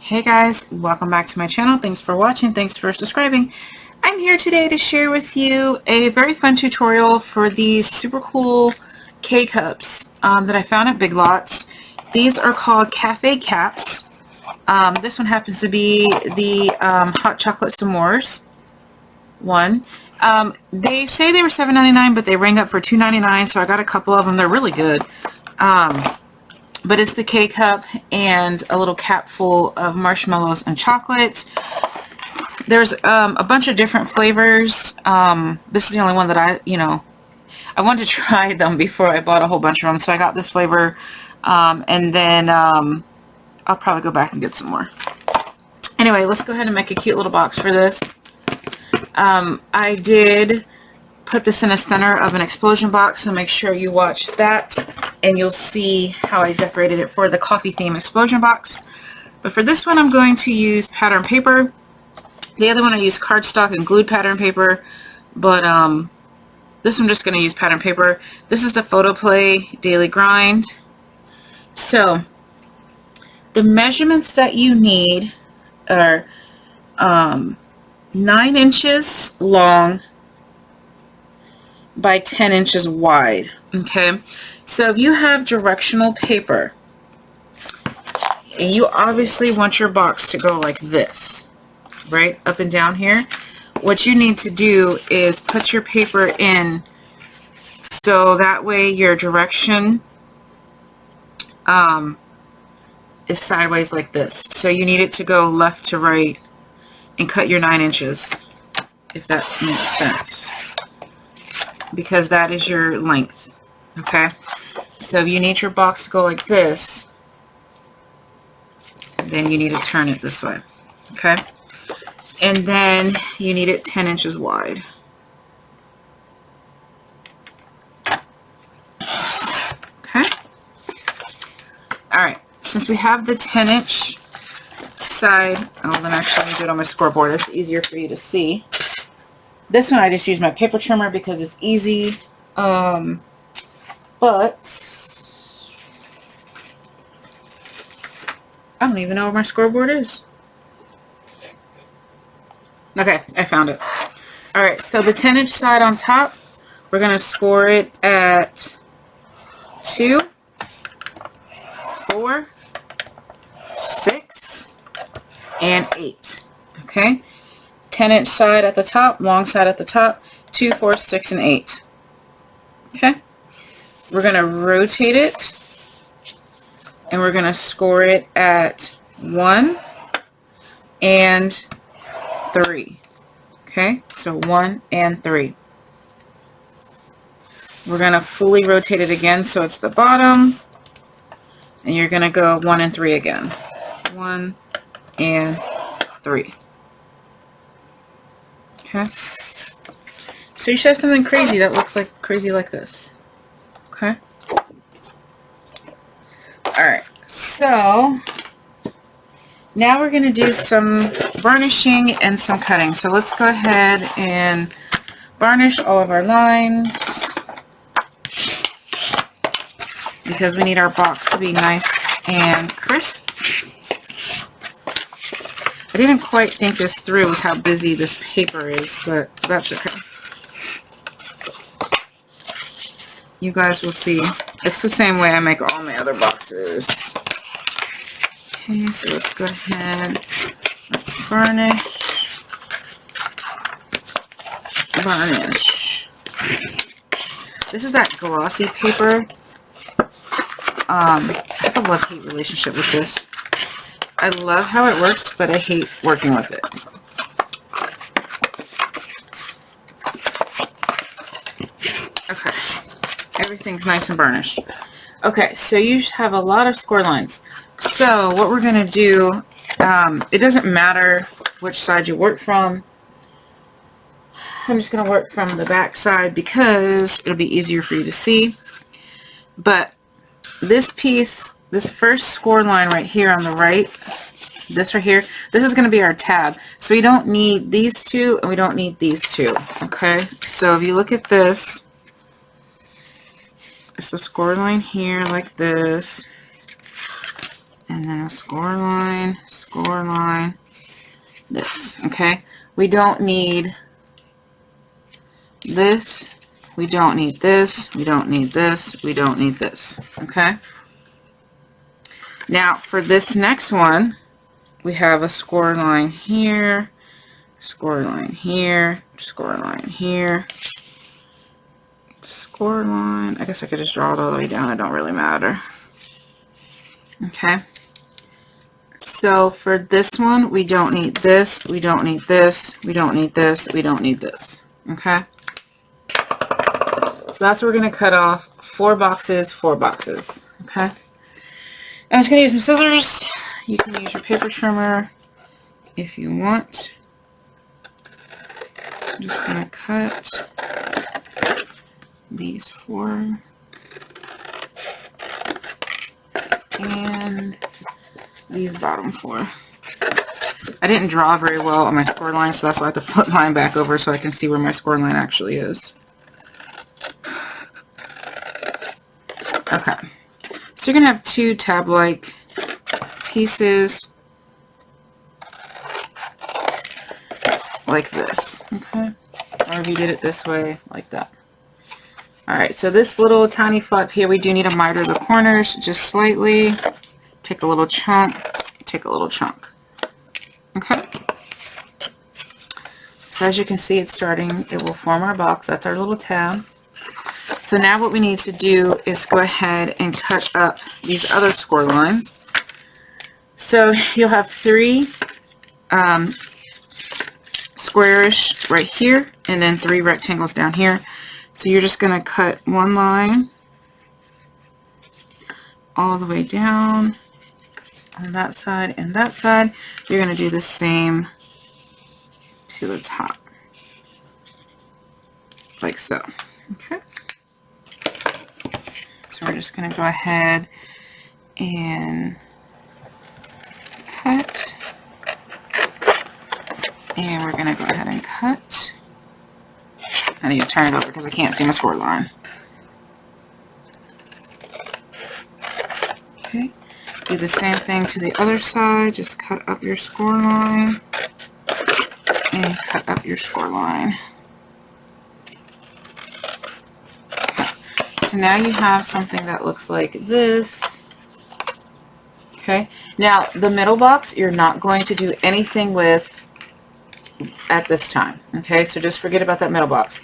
Hey guys, welcome back to my channel. Thanks for watching. Thanks for subscribing. I'm here today to share with you a very fun tutorial for these super cool K-cups that I found at Big Lots. These are called cafe caps. This one happens to be the hot chocolate s'mores one. They say they were $7.99, but they rang up for $2.99, so I got a couple of them. They're really good. But it's the K-cup and a little cap full of marshmallows and chocolate. There's a bunch of different flavors. This is the only one that I wanted to try them before I bought a whole bunch of them. So I got this flavor, and then I'll probably go back and get some more. Anyway, let's go ahead and make a cute little box for this. I did put this in the center of an explosion box, so make sure you watch that and you'll see how I decorated it for the coffee theme explosion box. But for this one I'm going to use pattern paper. The other one I used cardstock and glued pattern paper, but this I'm just going to use pattern paper. This is the Photo Play Daily Grind. So the measurements that you need are 9 inches long by 10 inches wide. Okay, so if you have directional paper and you obviously want your box to go like this, right up and down here, what you need to do is put your paper in so that way your direction is sideways like this. So you need it to go left to right and cut your 9 inches, if that makes sense, because that is your length. Okay, so if you need your box to go like this, then you need to turn it this way. Okay, and then you need it 10 inches wide. Okay, all right, since we have the 10-inch side, then actually let me do it on my scoreboard. It's easier for you to see. This one I just use my paper trimmer because it's easy, but I don't even know where my scoreboard is. Okay, I found it. Alright, so the 10-inch side on top, we're going to score it at 2, 4, 6, and 8. Okay, 10-inch side at the top, long side at the top, 2, 4, 6, and 8. Okay, we're going to rotate it and we're going to score it at 1 and 3. Okay, so 1 and 3. We're going to fully rotate it again so it's the bottom, and you're going to go 1 and 3 again. 1 and 3. Okay, so you should have something crazy that looks like crazy like this. Okay, alright, so now we're going to do some varnishing and some cutting. So let's go ahead and varnish all of our lines because we need our box to be nice and crisp. I didn't quite think this through with how busy this paper is, but that's okay. You guys will see. It's the same way I make all my other boxes. Okay, so let's go ahead. Let's varnish. Varnish. This is that glossy paper. I have a love-hate relationship with this. I love how it works, but I hate working with it. Okay, everything's nice and burnished. Okay, so you have a lot of score lines. So what we're going to do, it doesn't matter which side you work from. I'm just going to work from the back side because it'll be easier for you to see. But this piece, this first score line right here on the right, this right here, this is going to be our tab. So we don't need these two and we don't need these two. Okay, so if you look at this, it's a score line here like this, and then a score line, this, okay? We don't need this, we don't need this, we don't need this, we don't need this, okay? Now for this next one, we have a score line here, score line here, score line here, score line. I guess I could just draw it all the way down. It don't really matter. Okay. So for this one, we don't need this, we don't need this, we don't need this, we don't need this. Okay. So that's what we're going to cut off 4 boxes, 4 boxes. Okay. I'm just going to use my scissors. You can use your paper trimmer if you want. I'm just going to cut these 4 and these bottom 4. I didn't draw very well on my score line, so that's why I have to flip mine back over so I can see where my score line actually is. Okay, so you're going to have 2 tab-like pieces like this, okay? Or if you did it this way, like that. Alright, so this little tiny flap here, we do need to miter the corners just slightly. Take a little chunk, take a little chunk. Okay? So as you can see, it's starting, it will form our box. That's our little tab. So now what we need to do is go ahead and cut up these other score lines. So you'll have 3 squarish right here, and then 3 rectangles down here. So you're just going to cut one line all the way down on that side and that side. You're going to do the same to the top, like so. Okay. So we're just going to go ahead and cut, and we're going to go ahead and cut. I need to turn it over because I can't see my score line. Okay, do the same thing to the other side. Just cut up your score line and cut up your score line. Okay. So now you have something that looks like this. Okay, now the middle box you're not going to do anything with at this time. Okay, so just forget about that middle box.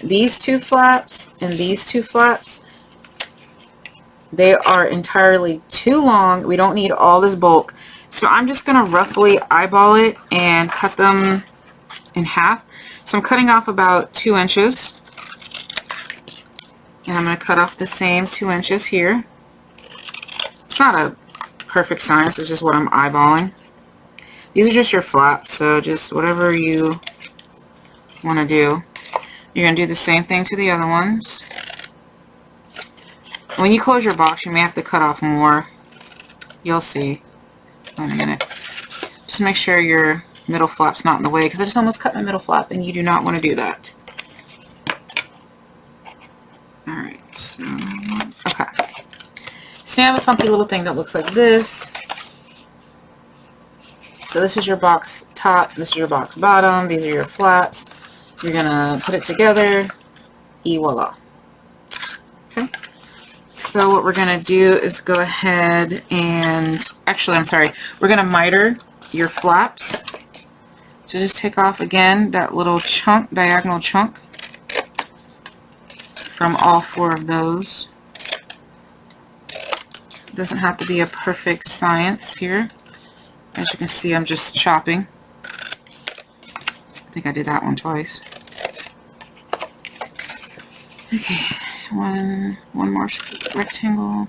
These 2 flats and these 2 flats, they are entirely too long. We don't need all this bulk. So I'm just going to roughly eyeball it and cut them in half. So I'm cutting off about 2 inches. And I'm going to cut off the same 2 inches here. It's not a perfect science, it's just what I'm eyeballing. These are just your flaps, so just whatever you want to do. You're going to do the same thing to the other ones. When you close your box, you may have to cut off more. You'll see in a minute. Just make sure your middle flap's not in the way, because I just almost cut my middle flap, and you do not want to do that. Alright, so, okay. So now I have a funky little thing that looks like this. So this is your box top, this is your box bottom, these are your flats. You're going to put it together, et voila. Okay. So what we're going to do is go ahead and, actually I'm sorry, we're going to miter your flaps. So just take off again that little chunk, diagonal chunk from all 4 of those. It doesn't have to be a perfect science here. As you can see, I'm just chopping. I think I did that one twice. Okay, one more rectangle.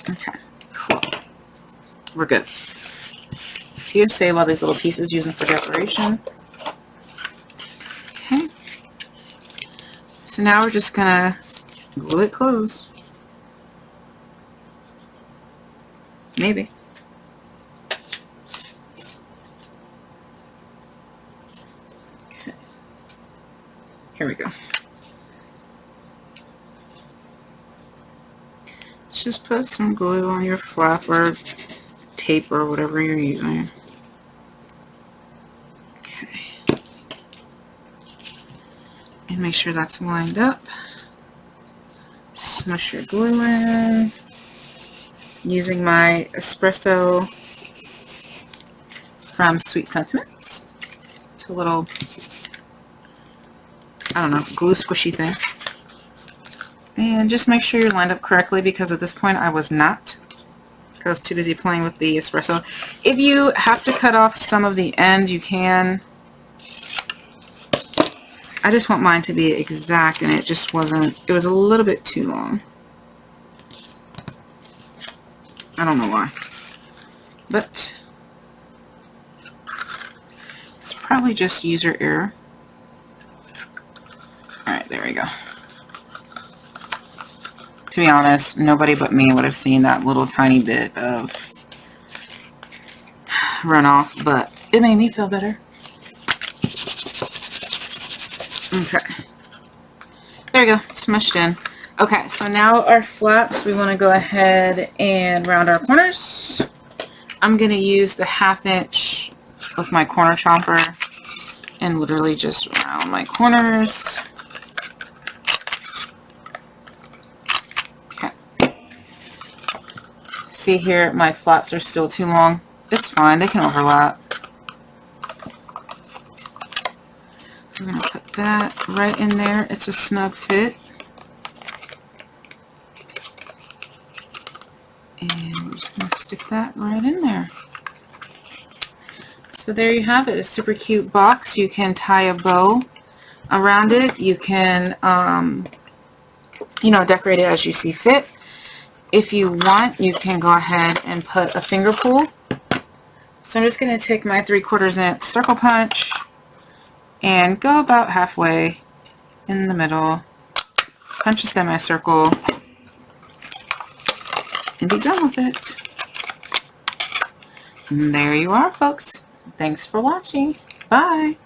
Okay, cool. We're good. You can save all these little pieces using for decoration. Okay. So now we're just gonna glue it closed. Maybe. Okay. Here we go. It's just put some glue on your flap or tape or whatever you're using. Okay. And make sure that's lined up. Smush your glue in. Using my espresso from Sweet Sentiments. It's a little, I don't know, glue squishy thing. And just make sure you're lined up correctly, because at this point I was not. I was too busy playing with the espresso. If you have to cut off some of the end, you can. I just want mine to be exact, and it just wasn't. It was a little bit too long. I don't know why. But it's probably just user error. Alright, there we go. To be honest, nobody but me would have seen that little tiny bit of runoff, but it made me feel better. Okay. There you go, smushed in. Okay, so now our flaps, we want to go ahead and round our corners. I'm going to use the 1/2 inch of my corner chomper and literally just round my corners. See here, my flaps are still too long. It's fine, they can overlap. So I'm going to put that right in there. It's a snug fit. And we're just going to stick that right in there. So there you have it, a super cute box. You can tie a bow around it. You can, you know, decorate it as you see fit. If you want, you can go ahead and put a finger pull. So I'm just going to take my 3/4 inch circle punch and go about halfway in the middle, punch a semicircle, and be done with it. And there you are, folks. Thanks for watching. Bye.